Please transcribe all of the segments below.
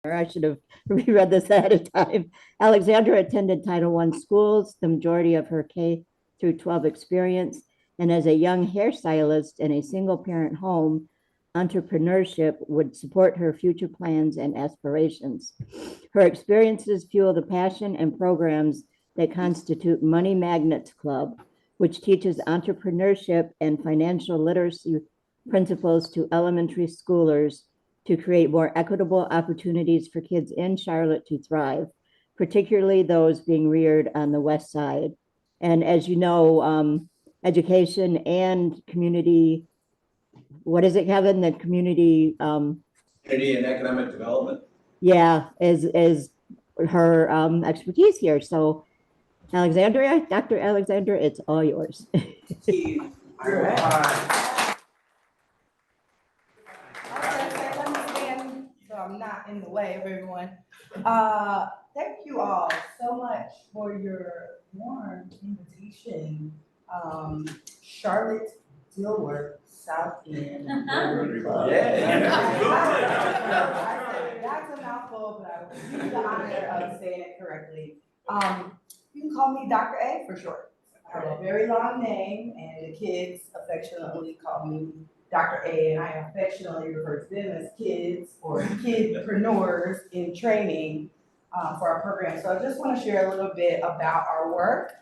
I should have reread this ahead of time. Alexandra attended Title I schools, the majority of her K through 12 experience, and as a young hairstylist in a single parent home, entrepreneurship would support her future plans and aspirations. Her experiences fuel the passion and programs that constitute Money Magnets Club, which teaches entrepreneurship and financial literacy principles to elementary schoolers to create more equitable opportunities for kids in Charlotte to thrive, particularly those being reared on the West Side. And as you know, education and community, what is it, Kevin? The community, Community and economic development. yeah, is her expertise here. So, Alexandria, Dr. Alexandra, it's all yours. All right. So I'm not in the way of everyone. Thank you all so much for your warm invitation. Charlotte Dilworth, South End Rotary Club. Yeah. That's a mouthful, but I will do the honor of saying it correctly. You can call me Dr. A for short. I have a very long name, and the kids affectionately call me Dr. A, and I affectionately refer to them as kids or kidpreneurs in training for our program. So I just want to share a little bit about our work,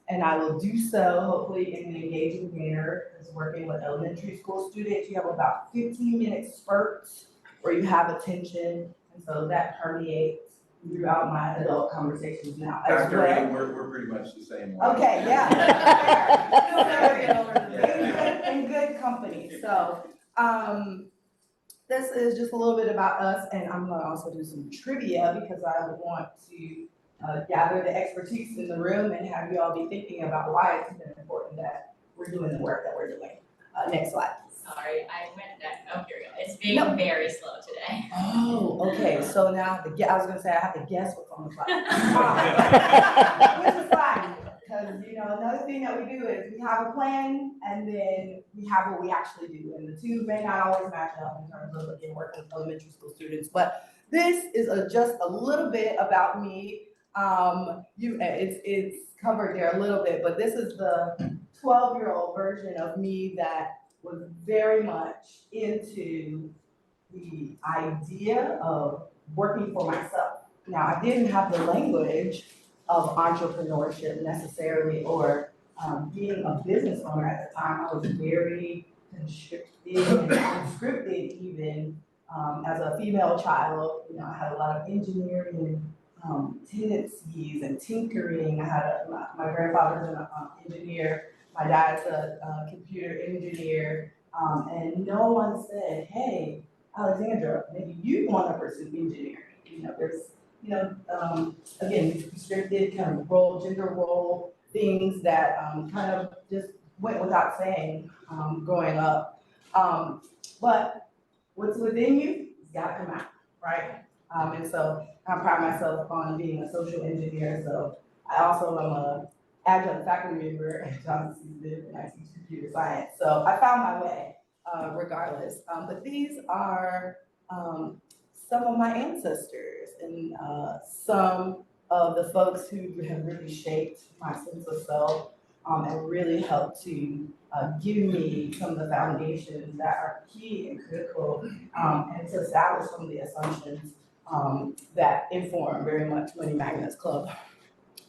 and I will do so hopefully in an engaging manner. Because working with elementary school students, you have about 15-minute spurts where you have attention, and so that permeates throughout my adult conversations now as Dr. well. A, we're pretty much the same way. Okay, yeah. In good company. So this is just a little bit about us, and I'm gonna also do some trivia because I want to gather the expertise in the room and have you all be thinking about why it's been important that we're doing the work that we're doing. Next slide. Sorry, I went that. Oh, here we go. It's being very slow today. Oh, okay. So now I have to guess. I was gonna say I have to guess what's on the slide. Which is fine, because another thing that we do is we have a plan and then we have what we actually do, and the two may not always match up in terms of working with elementary school students. But this is just a little bit about me. It's covered there a little bit, but this is the 12-year-old version of me that was very much into the idea of working for myself. Now, I didn't have the language of entrepreneurship necessarily, or being a business owner at the time. I was very constricted and conscripted even as a female child. I had a lot of engineering tendencies and tinkering. I had my grandfather's an engineer. My dad's a computer engineer, and no one said, "Hey, Alexandra, maybe you want to pursue engineering." There's, again, these restricted kind of gender role things that kind of just went without saying growing up. But what's within you has got to come out, right? And so I pride myself on being a social engineer. So I also am a adjunct faculty member at Johnson C. Smith, and I teach computer science. So I found my way regardless. But these are some of my ancestors and some of the folks who have really shaped my sense of self and really helped to give me some of the foundations that are key and critical and to establish some of the assumptions that inform very much Money Magnets Club.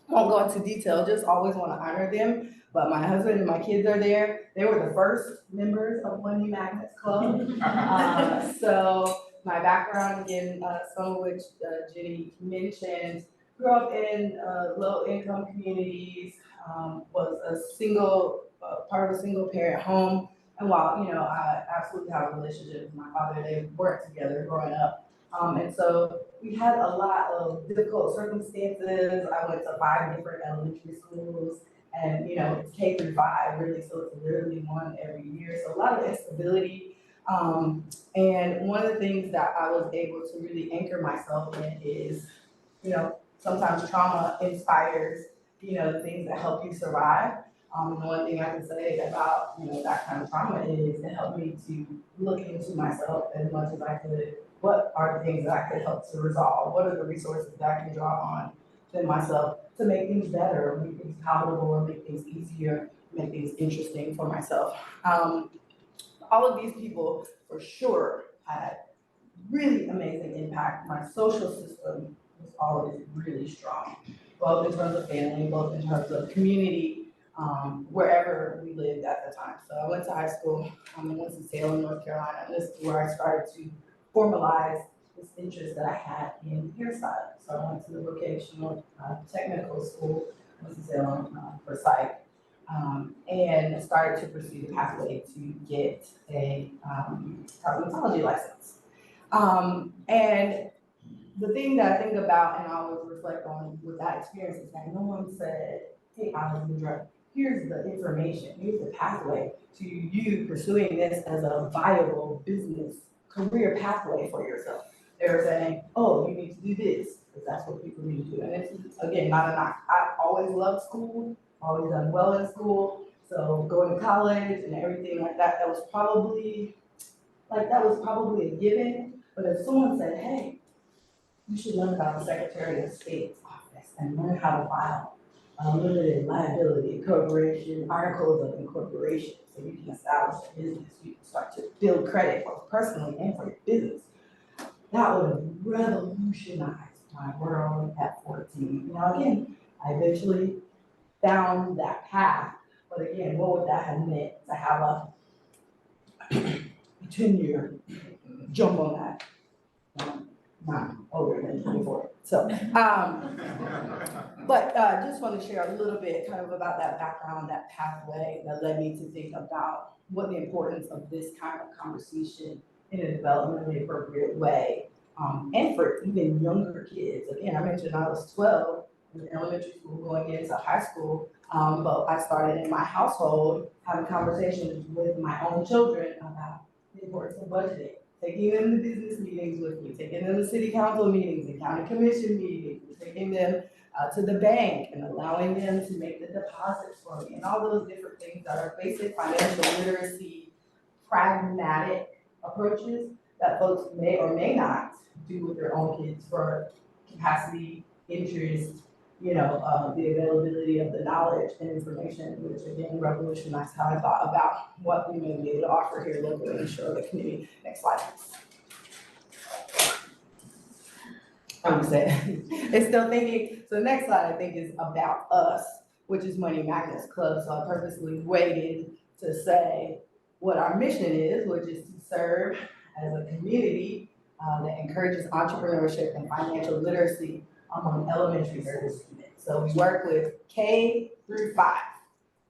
I won't go into detail, just always want to honor them. But my husband and my kids are there. They were the first members of Money Magnets Club. So my background, again, some of which Jenny mentioned, grew up in low-income communities, was a single, part of a single parent home. And while, I absolutely have a relationship with my father, they worked together growing up. And so we had a lot of difficult circumstances. I went to 5 different elementary schools, and it's K through 5 really, so it's literally one every year. So a lot of instability. And one of the things that I was able to really anchor myself in is, sometimes trauma inspires, the things that help you survive. One thing I can say about, that kind of trauma is it helped me to look into myself as much as I could what are the things that I could help to resolve? What are the resources that I can draw on within myself to make things better, make things palatable, or make things easier, make things interesting for myself? All of these people, for sure, had really amazing impact. My social system was always really strong, both in terms of family, both in terms of community, wherever we lived at the time. So I went to high school in Winston-Salem, North Carolina. This is where I started to formalize this interest that I had in hairstyling. So I went to the vocational technical school, Winston-Salem, for psych, and started to pursue the pathway to get a cosmetology license. And the thing that I think about and I always reflect on with that experience is that no one said, hey, Alexandra, here's the information, here's the pathway to you pursuing this as a viable business career pathway for yourself. They're saying, oh, you need to do this, because that's what people need to do. And it's, again, not a knock. I always loved school, always done well in school. So going to college and everything like that, that was probably a given. But if someone said, hey, you should learn about the Secretary of State's office and learn how to file a limited liability corporation, articles of incorporation, so you can establish a business, you can start to build credit both personally and for your business. That would have revolutionized my world at 14. Now again, I eventually found that path, but again, what would that have meant to have a 10-year jump on that? Not older than 24. So, but just want to share a little bit kind of about that background, that pathway that led me to think about what the importance of this kind of conversation in a developmentally appropriate way, and for even younger kids. Again, I mentioned I was 12 in elementary school going into high school, but I started in my household having conversations with my own children about the importance of budgeting. Taking them to business meetings with me, taking them to city council meetings and county commission meetings, taking them to the bank and allowing them to make the deposits for me, and all those different things that are basic financial literacy, pragmatic approaches that folks may or may not do with their own kids for capacity, interest, the availability of the knowledge and information, which again revolutionized how I thought about what we may be able to offer here locally in Charlotte community. Next slide, please. I'm saying, it's still thinking. So the next slide I think is about us, which is Money Magnets Club. So I purposely waited to say what our mission is, which is to serve as a community that encourages entrepreneurship and financial literacy among elementary school students. So we work with K through 5,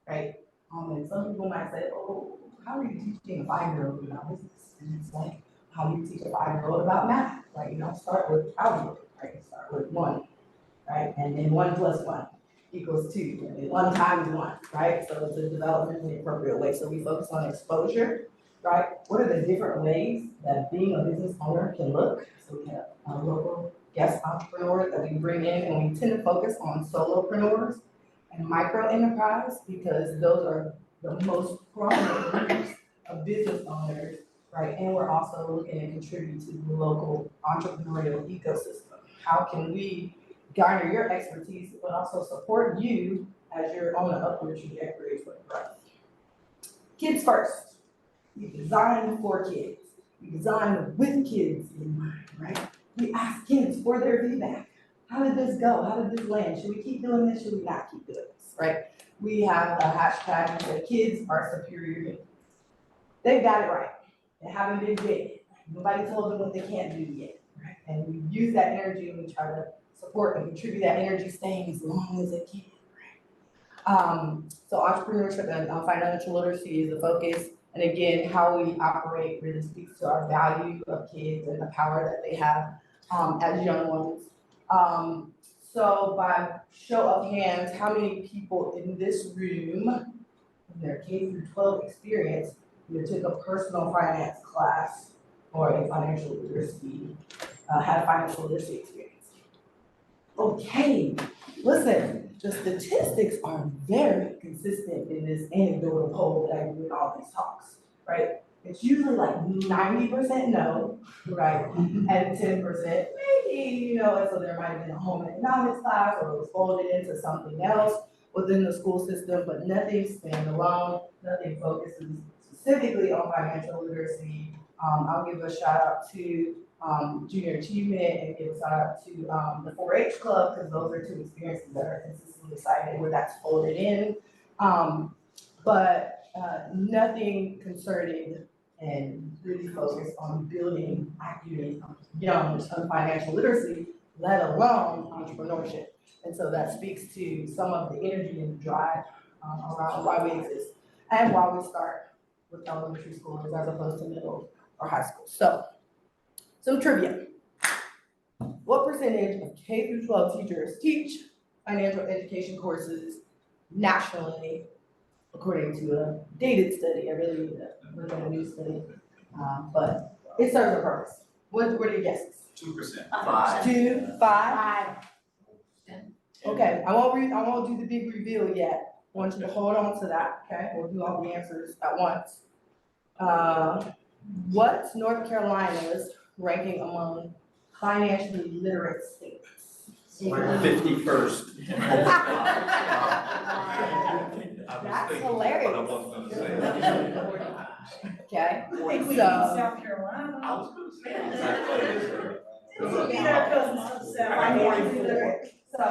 right? And some people might say, oh, how are you teaching a 5-year-old about business? And it's like, how do you teach a 5-year-old about math? Right? You don't start with algebra, right? You start with 1, right? And then 1 plus 1 equals 2, and then 1 times 1, right? So it's a developmentally appropriate way. So we focus on exposure, right? What are the different ways that being a business owner can look? So we have a local guest entrepreneurs that we bring in, and we tend to focus on solopreneurs and micro enterprise because those are the most prominent groups of business owners, right? And we're also looking to contribute to the local entrepreneurial ecosystem. How can we garner your expertise, but also support you as you're on an upward trajectory for growth? Kids first. We design for kids. We design with kids in mind, right? We ask kids for their feedback. How did this go? How did this land? Should we keep doing this? Should we not keep doing this, right? We have a hashtag that kids are superior humans. They got it right. They haven't been jaded. Nobody told them what they can't do yet, right? And we use that energy and we try to support and contribute that energy staying as long as it can, right? So entrepreneurship and financial literacy is the focus. And again, how we operate really speaks to our value of kids and the power that they have as young ones. So by show of hands, how many people in this room, in their K through 12 experience, you took a personal finance class or a financial literacy, had a financial literacy experience? Okay, listen, the statistics are very consistent in this anecdotal poll that I do in all these talks, right? It's usually like 90% no, right? And 10% maybe, you know, and so there might have been a home economics class or it was folded into something else within the school system, but nothing standalone, nothing focuses specifically on financial literacy. I'll give a shout out to junior achievement and give a shout out to the 4-H club, because those are two experiences that are consistently cited where that's folded in. But nothing concerning and really focused on building accurate young financial literacy, let alone entrepreneurship. And so that speaks to some of the energy and drive around why we exist and why we start with elementary schools as opposed to middle or high school. So, some trivia. What percentage of K through 12 teachers teach financial education courses nationally, according to a dated study? I really need to look at a new study, but it serves a purpose. What are your guesses? 2%. 2, 5? Okay, I won't do the big reveal yet. I want you to hold on to that, okay? We'll do all the answers at once. What's North Carolina's ranking among financially literate states? 51st. That's hilarious. Okay, so. South Carolina. I was gonna say. Beat our cousins to South Financially Carolina. literate. So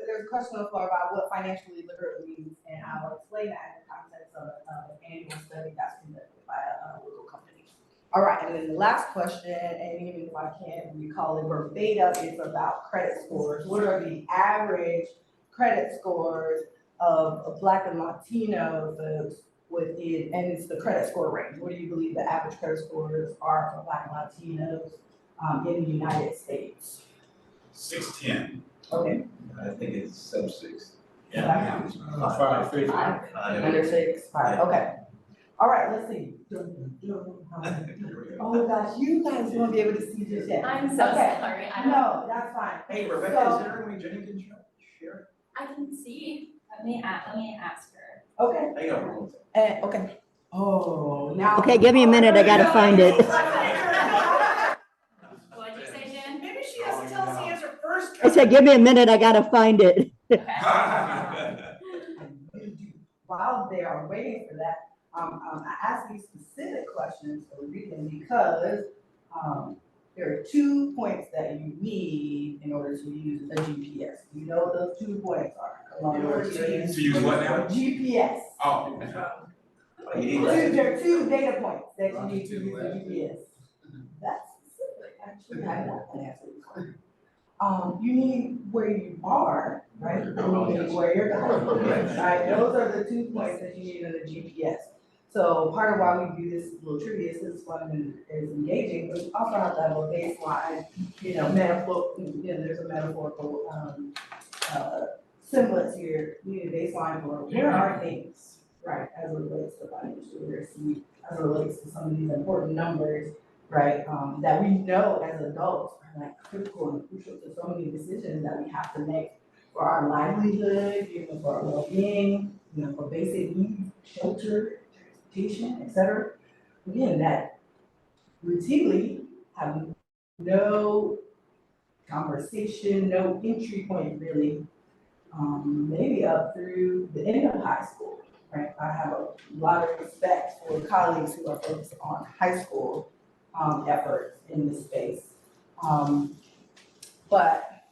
there's a question on the floor about what financially literate means, and I'll explain that in the context of an annual study that's conducted by a local company. All right, and then the last question, and even if I can't recall it verbatim, it's about credit scores. What are the average credit scores of Black and Latino folks within, and it's the credit score range. What do you believe the average credit scores are for Black and Latinos in the United States? 610. Okay. I think it's sub 6. Yeah. 5. 5, under 6, 5, okay. All right, let's see. Oh gosh, you guys won't be able to see this yet. I'm so Okay. sorry, I don't, No, that's fine. Hey, Rebecca, is there any Jenkins share? I can see, let me ask her. Okay, Hang on. okay. Oh, now. Okay, give me a minute, I gotta find it. What'd you say, Jen? Maybe she has to tell us the answer first. I said, give me a minute, I gotta find it. While they are waiting for that, I asked these specific questions for a reason because there are 2 points that you need in order to use a GPS. You know what those 2 points are? To use what now? GPS. Oh. There are 2 data points that you need to use a GPS. That's specific, actually, I know that answer this one. You need where you are, right? And you need where you're going, right? Those are the 2 points that you need in a GPS. So part of why we do this little trivia is it's fun and is engaging, but you also have to have a baseline, metaphor, there's a metaphorical semblance here. You need a baseline for where are things, right, as it relates to financial literacy, as it relates to some of these important numbers, right, that we know as adults are like critical and crucial to so many decisions that we have to make for our livelihood, for our well-being, for basic needs, shelter, transportation, et cetera. Again, that routinely have no conversation, no entry point really, maybe up through the end of high school, right? I have a lot of respect for colleagues who are focused on high school efforts in this space. But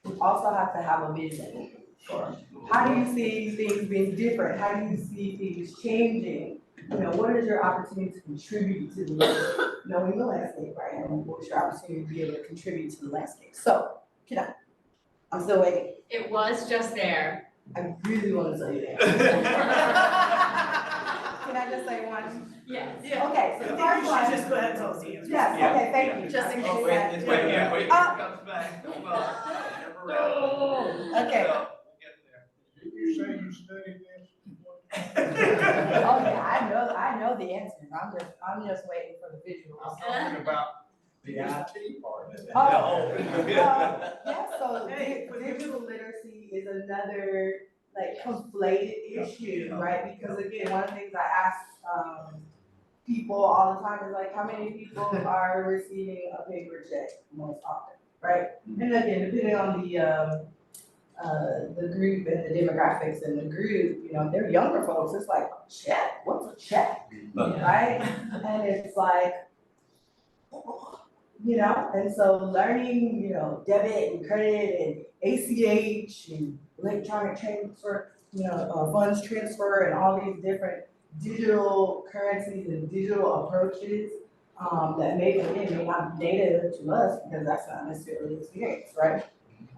we also have to have a vision for how do you see things being different? How do you see things changing? What is your opportunity to contribute to the knowing the landscape, right? And what's your opportunity to be able to contribute to the landscape? So, I'm still waiting. It was just there. I really want to tell you that. Can I just say one? Yes. Yeah. Okay, so the I first think you one. should just go ahead and tell us the answer. Yes, Yeah. okay, thank you. Just in Oh, case. wait, it's wait, yeah, wait. Oh. Comes back. Okay. You say you studied this? Oh, yeah, I know the answers. I'm just waiting for the visuals. I'm talking about the IT part. Oh, yeah, so digital literacy is another conflated issue, right? Because again, one of the things I asked people all the time is like, how many people are receiving a paper check most often, right? And again, depending on the group and the demographics in the group, you know, if they're younger folks, it's like, a check, what's a check, right? And it's like, you know, and so learning, you know, debit and credit and ACH and electronic transfer, you know, funds transfer and all these different digital currencies and digital approaches that may not be native to us because that's not necessarily experience, right?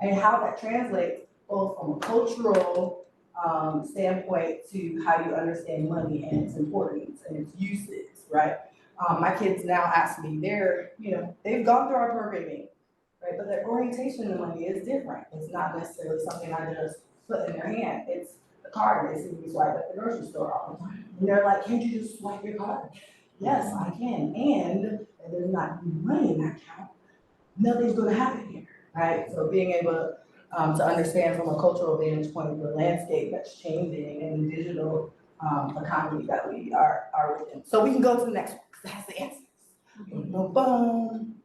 And how that translates both from a cultural standpoint to how you understand money and its importance and its uses, right? My kids now ask me, they've gone through our programming, right? But their orientation to money is different. It's not necessarily something I just put in their hand. It's the card they see me swipe at the grocery store all the time. And they're like, can't you just swipe your card? Yes, I can. And if there's not money in that account, nothing's gonna happen here, right? So being able to understand from a cultural vantage point the landscape that's changing and the digital economy that we are within. So we can go to the next one. That's the answers. Boom, boom.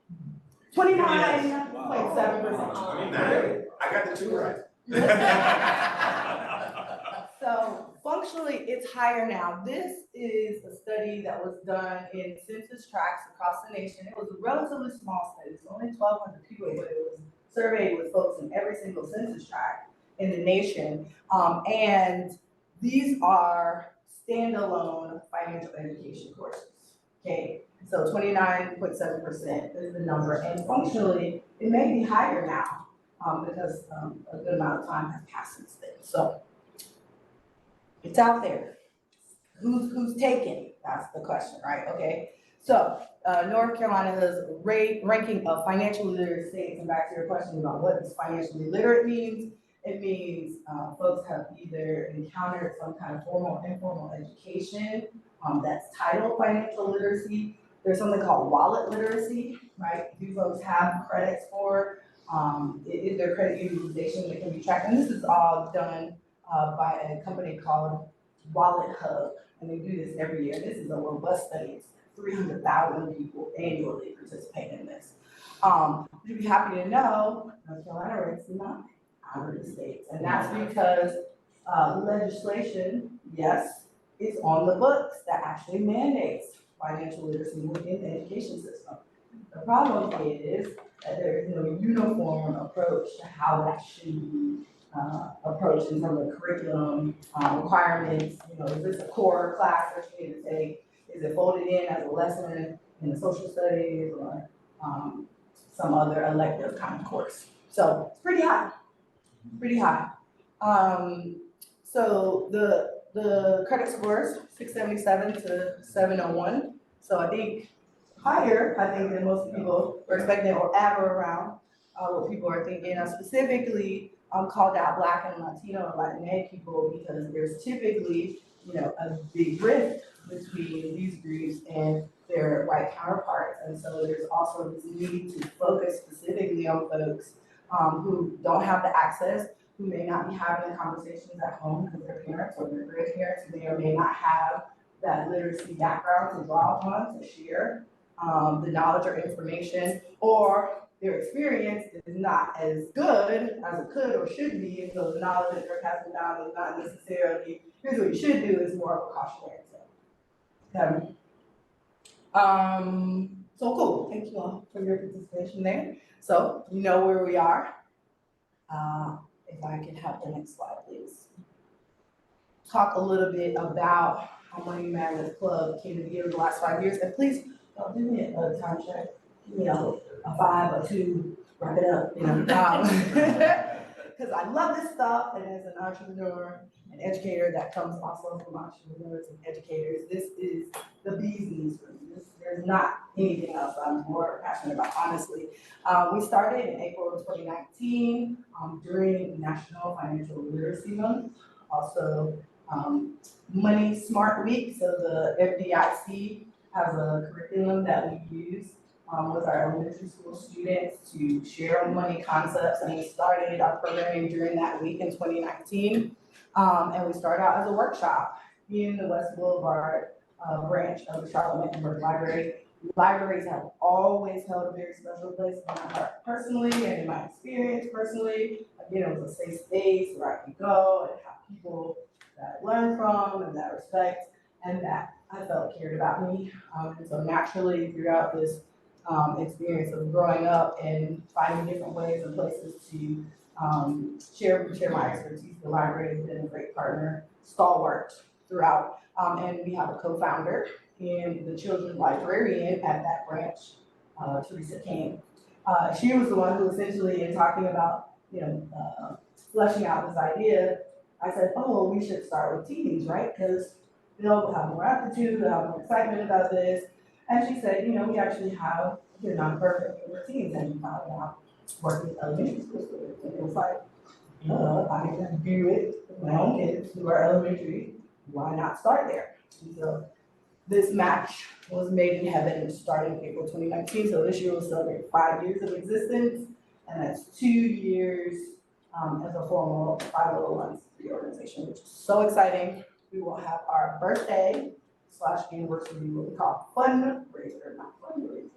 29.7%. I got the two right. So functionally, it's higher now. This is a study that was done in census tracts across the nation. It was a relatively small study. It's only 1,200 people, but it was surveyed with folks in every single census tract in the nation. And these are standalone financial education courses. Okay, so 29.7% is the number, and functionally, it may be higher now because a good amount of time has passed since then. So it's out there. Who's taking? That's the question, right? Okay. So North Carolina's ranking of financially literate states, and back to your question about what does financially literate means, it means folks have either encountered some kind of formal or informal education that's titled financial literacy. There's something called wallet literacy, right? Do folks have credits for? Is there credit utilization that can be tracked? And this is all done by a company called Wallet Hub, and they do this every year. This is a robust study. It's 300,000 people annually participate in this. You'd be happy to know North Carolina ranks 9 out of the states, and that's because legislation, yes, is on the books that actually mandates financial literacy within the education system. The problem is that there is no uniform approach to how that should be approached in terms of curriculum requirements. You know, is this a core class that you need to take? Is it folded in as a lesson in the social studies or some other elective kind of course? So it's pretty high, pretty high. So the credit scores 677 to 701. So I think higher, than most people were expecting or at or around what people are thinking. Specifically, called out Black and Latino and Latinx people because there's typically, a big rift between these groups and their white counterparts. And so there's also this need to focus specifically on folks who don't have the access, who may not be having the conversations at home because their parents or their grandparents may or may not have that literacy background to draw upon to share the knowledge or information, or their experience is not as good as it could or should be, and so the knowledge that they're passing down is not necessarily, here's what you should do, is more of a cautionary tale. So cool, thank you all for your participation there. So you know where we are. If I could have the next slide, please. Talk a little bit about how Money Matters Club came to be over the last 5 years, and please don't give me a time check. Give me a 5 or 2, wrap it up, because I love this stuff, and as an entrepreneur, an educator that comes also from entrepreneurs and educators, this is the bee's knees for me. There's not anything else I'm more passionate about, honestly. We started in April of 2019 during National Financial Literacy Month, also Money Smart Week. So the FDIC has a curriculum that we use with our elementary school students to share money concepts, and we started our programming during that week in 2019. And we started out as a workshop in the West Boulevard branch of the Charlotte-Mecklenburg Library. Libraries have always held a very special place in my heart personally and in my experience personally. Again, it was a safe space where I could go and have people that I learned from and that respect and that I felt cared about me. And so naturally throughout this experience of growing up and finding different ways and places to share my expertise, the library has been a great partner, stalwart throughout. And we have a co-founder and the children's librarian at that branch, Teresa King. She was the one who essentially, in talking about, fleshing out this idea, I said, oh, we should start with teens, right? Because they'll have more aptitude, they'll have more excitement about this. And she said, we actually have, they're not perfect, we're teens, and we found out working with elementary school students. And it was like, I can do it with my own kids who are elementary, why not start there? And so this match was made in heaven starting April 2019. So this year will celebrate 5 years of existence, and that's 2 years as a formal 501c3 organization, which is so exciting. We will have our birthday / anniversary, what we call fundraiser, not fundraiser.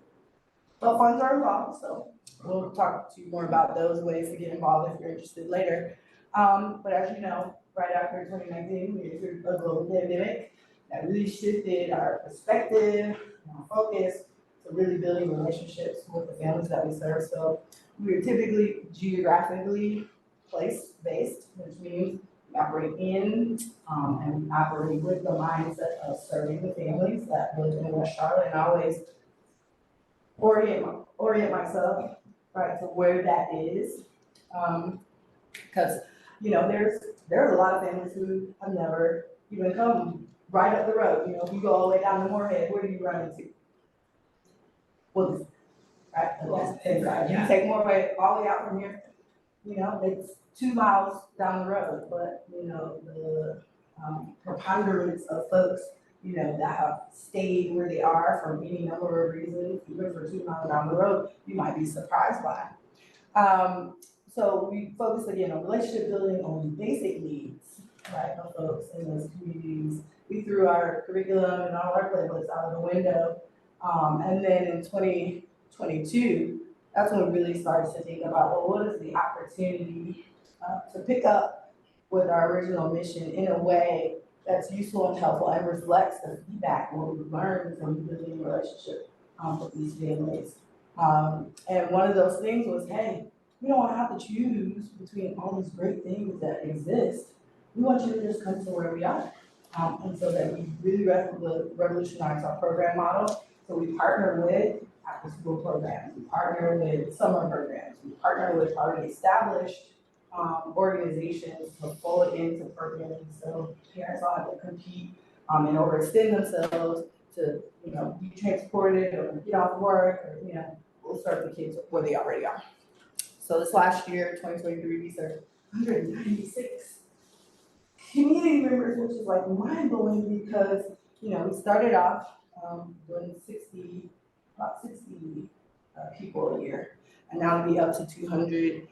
But funds are involved, so we'll talk to you more about those ways to get involved if you're interested later. But as you know, right after 2019, we entered a global pandemic that really shifted our perspective and our focus to really building relationships with the families that we serve. So we are typically geographically place-based, which means we operate in and we operate with the mindset of serving the families that live in West Charlotte, and I always orient myself right to where that is. Because there's a lot of families who have never even come right up the road. If you go all the way down to Moorhead, where do you run into? Well, right? Exactly. You take Moorhead all the way out from here, it's 2 miles down the road, but the preponderance of folks, that have stayed where they are for any number of reasons, even for 2 miles down the road, you might be surprised by. So we focus again on relationship building, on basic needs, right, of folks in those communities. We threw our curriculum and all our playbooks out of the window. And then in 2022, that's when we really started to think about, well, what is the opportunity to pick up with our original mission in a way that's useful and helpful and reflects the feedback and what we've learned from building a relationship with these families. And one of those things was, hey, we don't have to choose between all these great things that exist. We want you to just come to where we are. And so that we really revolutionize our program model. So we partner with after-school programs, we partner with summer programs, we partner with already established organizations to fold into programming. So parents don't have to compete and overextend themselves to, be transported or get off work or, we'll start the kids where they already are. So this last year, 2023, we served 196 community members, which is like mind blowing because, we started off doing about 60 people a year, and now to be up to 200,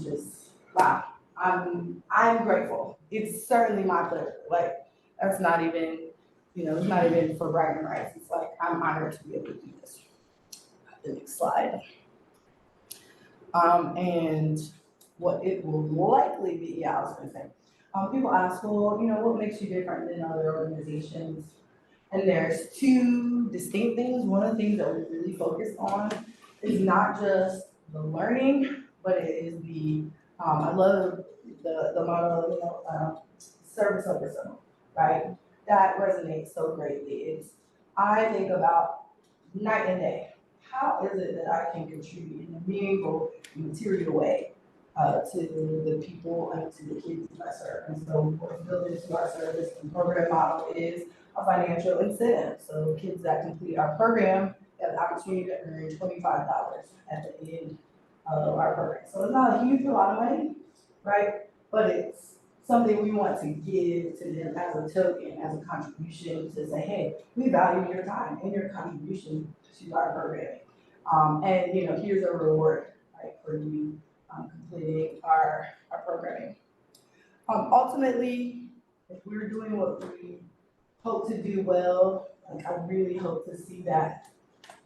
just wow. I'm grateful. It's certainly my pleasure. Like that's not even, it's not even for bragging rights. It's like I'm honored to be able to do this. The next slide. And what it will likely be, I was gonna say, people ask, well, what makes you different than other organizations? And there's 2 distinct things. One of the things that we really focus on is not just the learning, but it is the, I love the motto, service over self, right? That resonates so greatly. I think about night and day. How is it that I can contribute in a meaningful, material way to the people and to the kids that I serve? And so what's built into our service and program model is a financial incentive. So kids that complete our program have the opportunity to earn $25 at the end of our program. So it's not a huge lot of money, right? But it's something we want to give to them as a token, as a contribution to say, hey, we value your time and your contribution to our programming. And here's a reward, right, for you completing our programming. Ultimately, if we're doing what we hope to do well. Like, I really hope to see that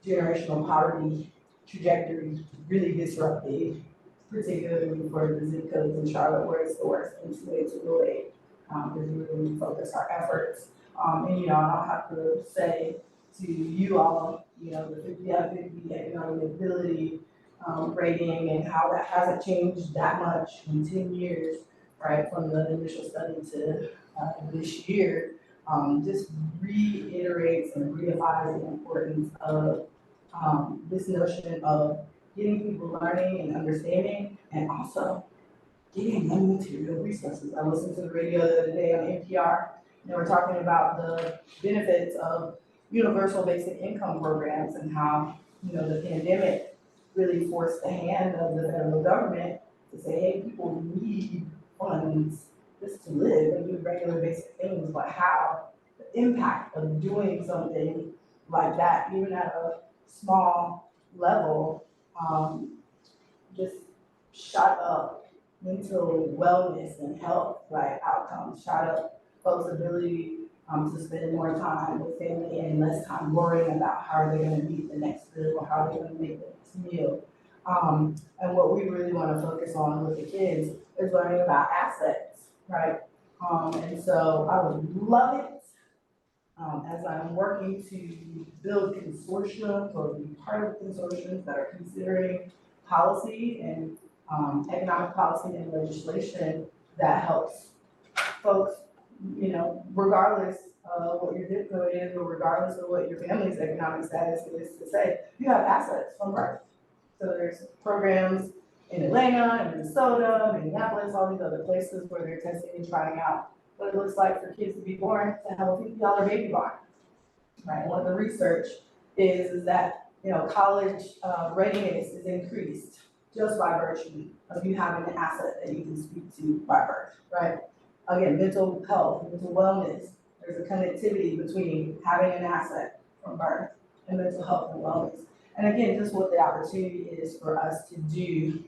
generational poverty trajectory really disrupted, particularly for the zip codes in Charlotte where it's the worst, and it's way too late. Because we really focus our efforts. And you know, I don't have to say to you all, you know, the 50 out of 50 economic ability rating and how that hasn't changed that much in 10 years, right, from the initial study to this year, just reiterates and reifies the importance of this notion of getting people learning and understanding, and also getting them material resources. I listened to the radio the other day on NPR, and they were talking about the benefits of universal basic income programs and how, you know, the pandemic really forced the hand of the federal government to say, hey, people need funds just to live and do regular basic things, but how the impact of doing something like that, even at a small level, just shot up mental wellness and health, right, outcomes, shot up folks' ability to spend more time with family and less time worrying about how are they gonna meet the next bill or how are they gonna make the next meal. And what we really wanna focus on with the kids is learning about assets, right? And so I would love it, as I'm working to build consortiums or be part of consortiums that are considering policy and economic policy and legislation that helps folks, you know, regardless of what your zip code is or regardless of what your family's economic status is, to say you have assets from birth. So there's programs in Atlanta, in Minnesota, Minneapolis, all these other places where they're testing and trying out what it looks like for kids to be born to have a $50 baby barn, right? And what the research is that, you know, college readiness is increased just by virtue of you having an asset that you can speak to by birth, right? Again, mental health, mental wellness, there's a connectivity between having an asset from birth and mental health and wellness. And again, just what the opportunity is for us to do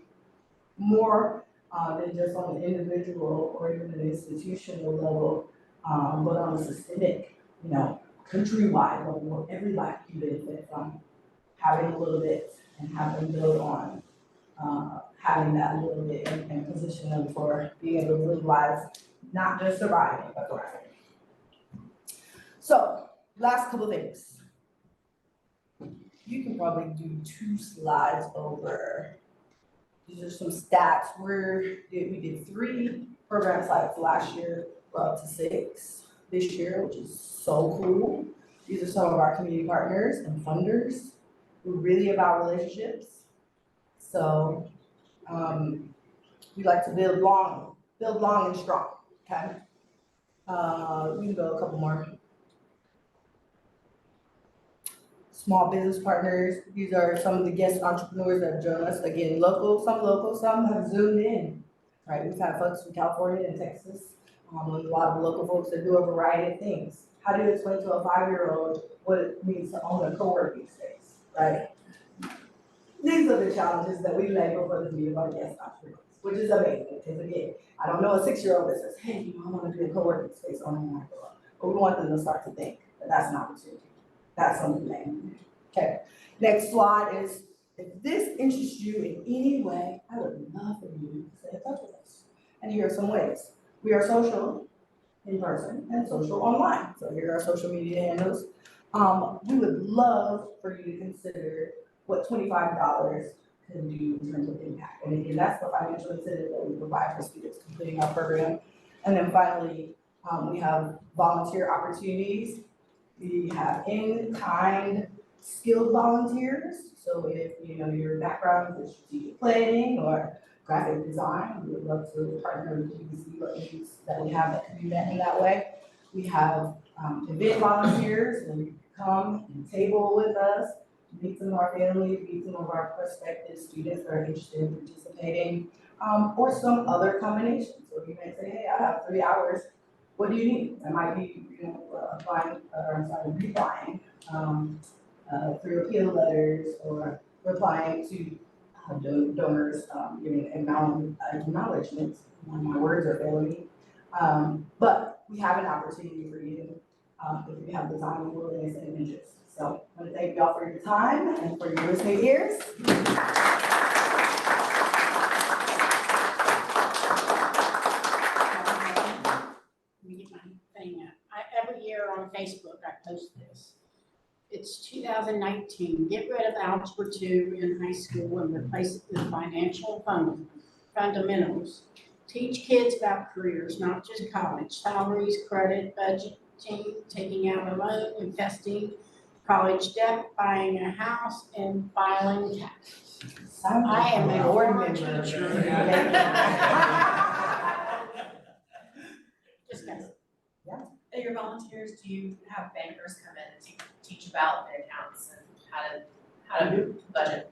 more than just on an individual or even an institutional level, but on a systemic, you know, countrywide level where every life can benefit from having a little bit and have them build on having that little bit and position them for being able to live lives, not just surviving, but thriving. So, last couple things. You can probably do 2 slides over. These are some stats. We did 3 program sites last year. We're up to 6 this year, which is so cool. These are some of our community partners and funders. We're really about relationships. So we like to build long and strong, okay? We can go a couple more. Small business partners, these are some of the guest entrepreneurs that have joined us. Again, some have zoomed in, right? We've had folks from California and Texas, a lot of local folks that do a variety of things. How do you explain to a 5-year-old what it means to own a co-working space, right? These are the challenges that we lay before the community of our guest entrepreneurs, which is amazing, because again, I don't know a 6-year-old that says, hey, I want to do a co-working space on my grow up. But we want them to start to think that that's an opportunity. That's something they can do. Okay, next slide is, if this interests you in any way, I would love for you to stay in touch with us. And here are some ways. We are social in person and social online. So here are our social media handles. We would love for you to consider what $25 can do in terms of impact. And again, that's the financial incentive that we provide for students completing our program. And then finally, we have volunteer opportunities. We have in-kind skilled volunteers. So if you know your background is strategic planning or graphic design, we would love to partner with you to see what needs that we have that can be met in that way. We have event volunteers, and you can come and table with us, meet some of our families, meet some of our prospective students that are interested in participating, or some other combination. So you may say, hey, I have 3 hours. What do you need? It might be, you know, replying through appeal letters or replying to donors, giving acknowledgements. My words are failing me. But we have an opportunity for you if you have the time and willingness and interest. So I want to thank you all for your time and for your listening ears. Let me get my thing up. Every year on Facebook, I post this. It's 2019, get rid of Algebra 2 in high school and replace it with financial fundamentals. Teach kids about careers, not just college, salaries, credit, budgeting, taking out a loan, investing, college debt, buying a house, and filing taxes. I am a board former member. teacher. Just guys. At your volunteers, do you have bankers come in to teach about the accounts and how to budget?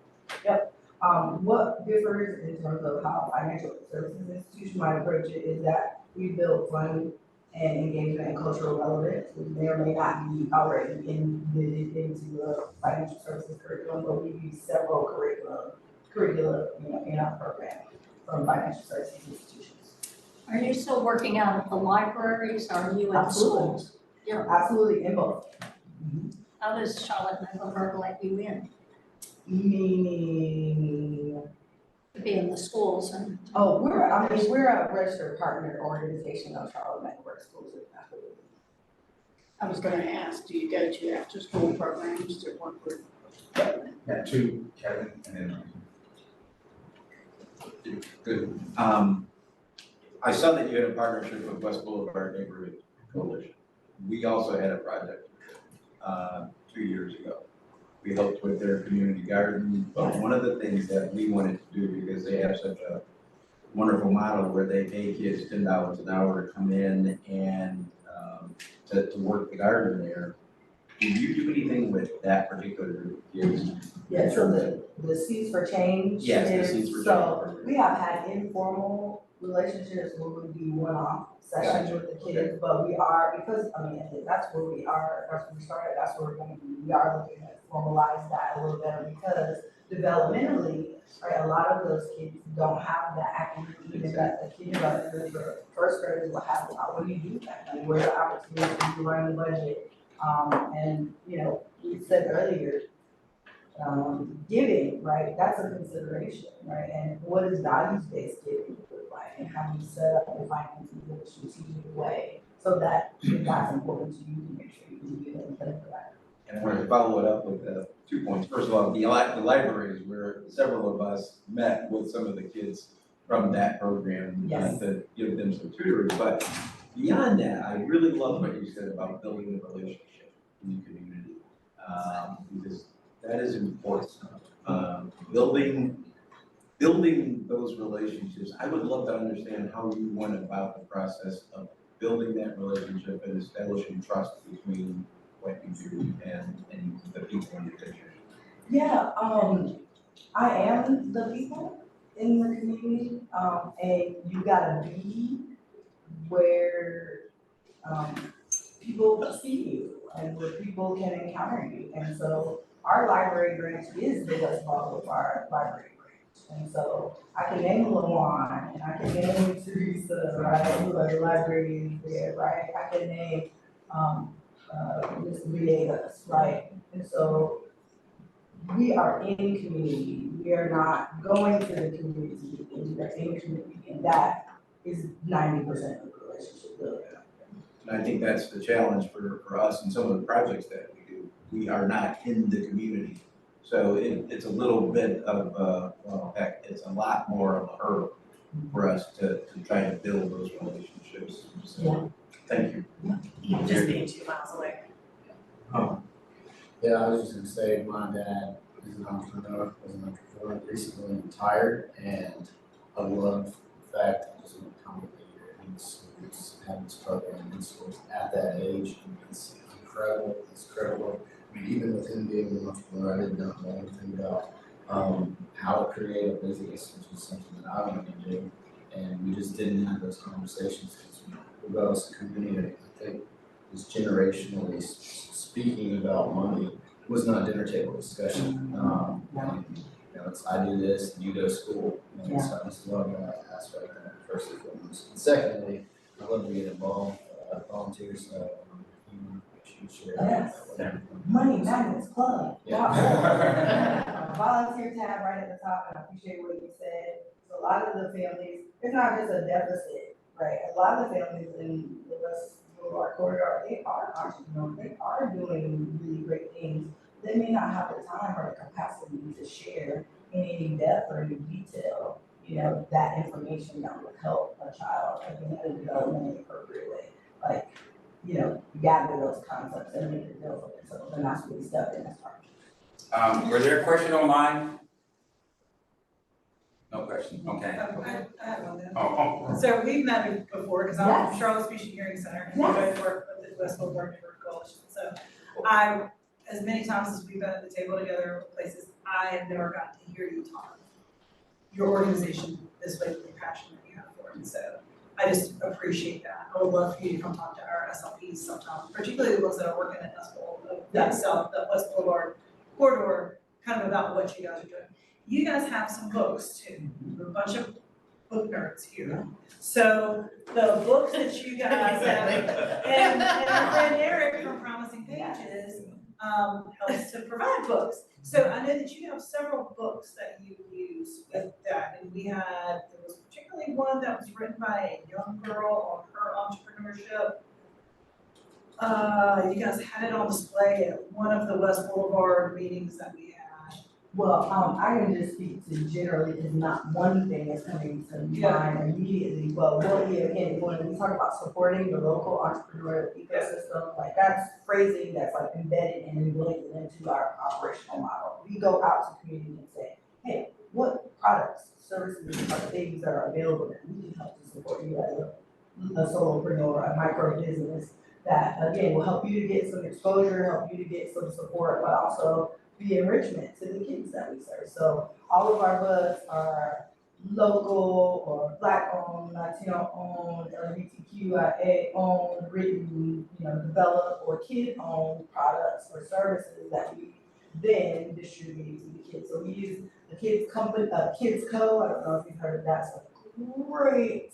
What differs in terms of how financial services institution might approach it is that we build fun and engagement and cultural relevance, which may or may not be already embedded into the financial services curriculum, but we use several curricula, in our program from financial services institutions. Are you still working out at the libraries? Are you in Absolutely. schools? Yeah. Absolutely, in both. How does Charlotte Mecklenburg let you in? Meaning, To be in the schools and, we're a registered partner organization of Charlotte Mecklenburg Schools. Absolutely. I was gonna ask, do you go to after-school programs to work with? Got two, Kevin, and then. Good. I saw that you had a partnership with West Boulevard Neighborhood Coalition. We also had a project, 2 years ago. We helped with their community garden, but one of the things that we wanted to do, because they have such a wonderful model where they pay kids $10 an hour to come in and, to work the garden there. Do you do anything with that particular group of kids? Yeah, so the Seeds for Change. Yes, the is- Seeds for So Change. we have had informal relationships where we do one-off sessions Gotcha, with the kids, but we are, because, that's where we are, that's where we started, that's where we're gonna be. We are looking to formalize that a little better because developmentally, right, a lot of those kids don't have that academic, even that the kindergartners or first graders will have, what do you do with that? Like, where's the opportunity to run the budget? And, we said earlier, giving, right, that's a consideration, right? And what does values-based giving look like? And how do you set up your finances in a strategic way so that if that's important to you, to make sure you can do that and for that. And I wanted to follow it up with 2 points. First of all, the libraries where several of us met with some of the kids from that program Yes. to give them some tutoring. But beyond that, I really love what you said about building a relationship in the community, because that is important. Building those relationships. I would love to understand how you went about the process of building that relationship and establishing trust between what you do and the people in your picture. Yeah, I am the people in the community, and you gotta be where, people see you and where people can encounter you. And so our library branch is the West Boulevard Library branch. And so I can name Lawan, and I can name Teresa, right, who are the librarians there, right? I can name, Ms. Villegas, right? And so we are in community, we are not going to the community, we are in community, and that is 90% of the relationship building. And I think that's the challenge for us and some of the projects that we do. We are not in the community. So it's a little bit of, heck, it's a lot more of a hurdle for us to try to build those relationships. So, thank you. Just being 2 miles away. Yeah, I was just gonna say, my dad is an entrepreneur, recently retired, and I love the fact I just want to come here in schools, having this program in schools at that age. I mean, it's incredible, it's credible. I mean, even with him being an entrepreneur, I did not know anything about how to create a business, which is something that I wanted to do. And we just didn't have those conversations because regardless of community, I think just generationally speaking about money was not a dinner table discussion. And, it's I do this and you go to school. And so I just love that aspect of it, first and foremost. And secondly, I love to get involved, volunteers, you share. Yes. Whatever. Money Magnets Club. Yeah. Volunteer tab right at the top, and I appreciate what you said. So a lot of the families, it's not just a deficit, right? A lot of the families in the West Boulevard corridor, they are entrepreneurs, they are doing really great things. They may not have the time or the capacity to share in any depth or any detail, that information that would help a child again in a developmentally appropriate way. Like, gather those concepts and make it build it. So then that's what we step in as part. Was there a question online? No question, okay. I have one then. Oh, So we've met before, because I'm Yes. from Charlotte Speech and Hearing Center, and we Yes. both work with the West Boulevard Neighborhood Coalition. So as many times as we've been at the table together places, I have never gotten to hear you talk your organization this way with the passion that you have for it. And so I just appreciate that. I would love for you to come talk to our SLPs sometime, particularly the ones that are working at the West Boulevard corridor, kind of about what you guys are doing. You guys have some books too. We're a bunch of book nerds here. So the books that you guys have, and our friend Eric from Promising Pages helps to provide books. So I know that you have several books that you use with that, and there was particularly one that was written by a young girl on her entrepreneurship. You guys had it on display at one of the West Boulevard meetings that we had. Well, I can just speak to generally, because not one thing is coming to mind immediately, but again, when we talk about supporting the local entrepreneurial ecosystem, like that's phrasing that's like embedded and embedded into our operational model. We go out to community and say, hey, what products, services, or things that are available that we can help to support you as a solopreneur, a micro business that again will help you to get some exposure, help you to get some support, but also be enrichment to the kids that we serve. So all of our books are local or Black owned, Latino owned, LGBTQIA owned, written, developed or kid owned products or services that we then distribute to the kids. So we use the Kids Company, Kids Co. I don't know if you've heard of that. So great.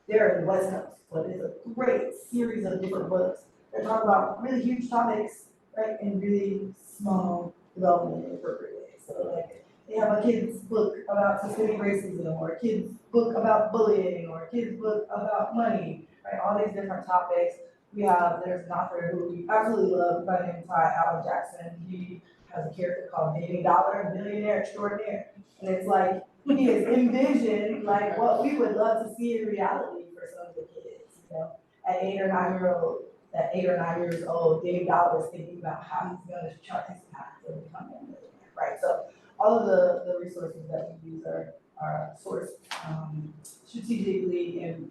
They're in the West Coast, but it's a great series of different books that talk about really huge topics, right, in really small development in appropriate ways. So like they have a kid's book about systemic racism, or a kid's book about bullying, or a kid's book about money, right? All these different topics. There's an author who we absolutely love by the name of Allen Jackson. He has a character called Daily Dollar, Billionaire Extraordinaire. And it's like he has envisioned like what we would love to see in reality for some of the kids, at 8 or 9 years old, Daily Dollar is thinking about how he's going to chart his path to becoming a millionaire, right? So all of the resources that we use are sourced strategically and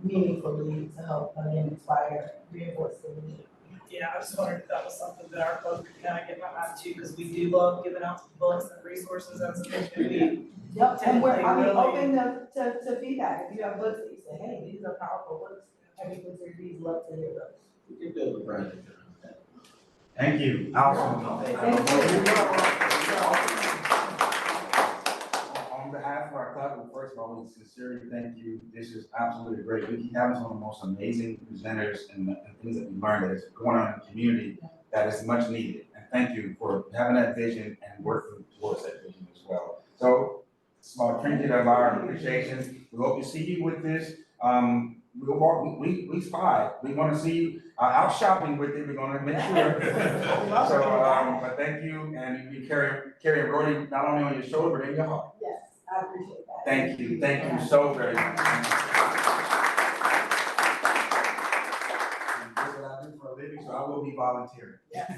meaningfully to help again inspire, reinforce the vision. Yeah, I just wondered if that was something that our club could kind of get behind too, because we do love giving out books and resources and stuff that we. Yep, and we're Really- open to feedback. If you have books that you say, hey, these are powerful books, have you considered these? Love to hear those. We can build a brand. Thank you. Awesome. On behalf of our club, first of all, we sincerely thank you. This is absolutely great. We keep having some of the most amazing presenters and things that we learned that is going on in the community that is much needed. And thank you for having that vision and working towards that vision as well. So, small trinket of our appreciation. We hope to see you with this. We spy. We want to see you out shopping with it. We're going to make sure. So, but thank you, and you carry a Rotary not only on your shoulder but in your heart. Yes, I appreciate that. Thank you so very much. This is what I do for a living, so I will be volunteering. Yes.